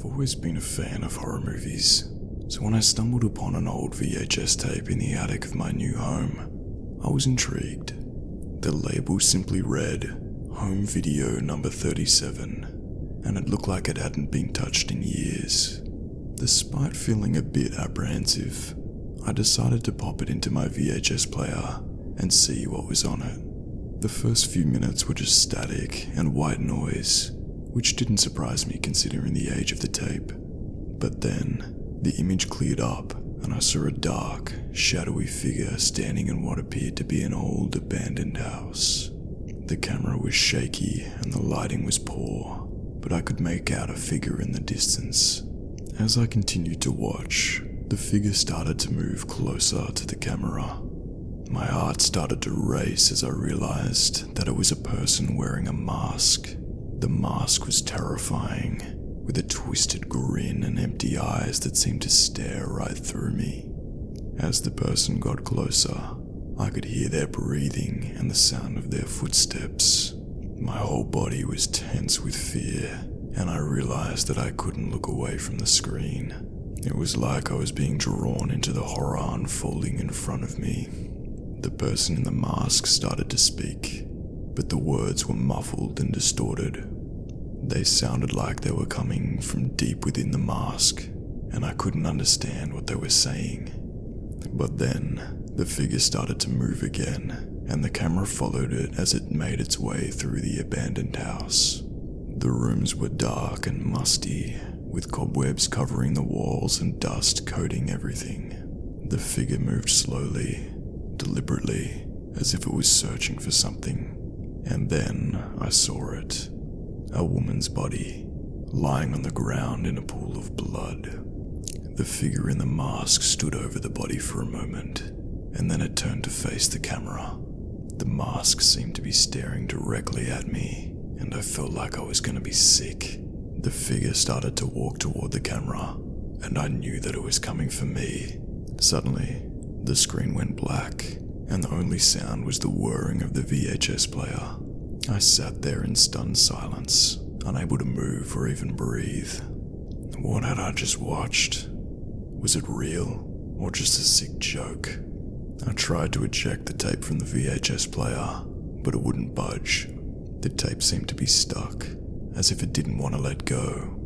I've always been a fan of horror movies, so when I stumbled upon an old VHS tape in the attic of my new home, I was intrigued. The label simply read, Home Video Number 37, and it looked like it hadn't been touched in years. Despite feeling a bit apprehensive, I decided to pop it into my VHS player and see what was on it. The first few minutes were just static and white noise, which didn't surprise me considering the age of the tape. But then, the image cleared up and I saw a dark, shadowy figure standing in what appeared to be an old, abandoned house. The camera was shaky and the lighting was poor, but I could make out a figure in the distance. As I continued to watch, the figure started to move closer to the camera. My heart started to race as I realized that it was a person wearing a mask. The mask was terrifying, with a twisted grin and empty eyes that seemed to stare right through me. As the person got closer, I could hear their breathing and the sound of their footsteps. My whole body was tense with fear, and I realized that I couldn't look away from the screen. It was like I was being drawn into the horror unfolding in front of me. The person in the mask started to speak, but the words were muffled and distorted. They sounded like they were coming from deep within the mask, and I couldn't understand what they were saying. But then, the figure started to move again, and the camera followed it as it made its way through the abandoned house. The rooms were dark and musty, with cobwebs covering the walls and dust coating everything. The figure moved slowly, deliberately, as if it was searching for something. And then I saw it. A woman's body, lying on the ground in a pool of blood. The figure in the mask stood over the body for a moment, and then it turned to face the camera. The mask seemed to be staring directly at me, and I felt like I was going to be sick. The figure started to walk toward the camera, and I knew that it was coming for me. Suddenly, the screen went black, and the only sound was the whirring of the VHS player. I sat there in stunned silence, unable to move or even breathe. What had I just watched? Was it real, or just a sick joke? I tried to eject the tape from the VHS player, but it wouldn't budge. The tape seemed to be stuck, as if it didn't want to let go.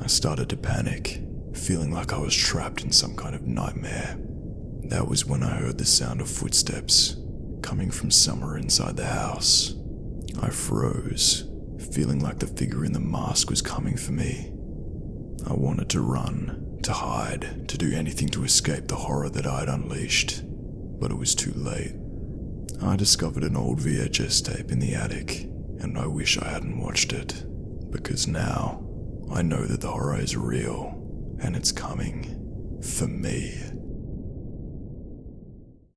I started to panic, feeling like I was trapped in some kind of nightmare. That was when I heard the sound of footsteps, coming from somewhere inside the house. I froze, feeling like the figure in the mask was coming for me. I wanted to run, to hide, to do anything to escape the horror that I'd unleashed, but it was too late. I discovered an old VHS tape in the attic, and I wish I hadn't watched it, because now I know that the horror is real, and it's coming for me.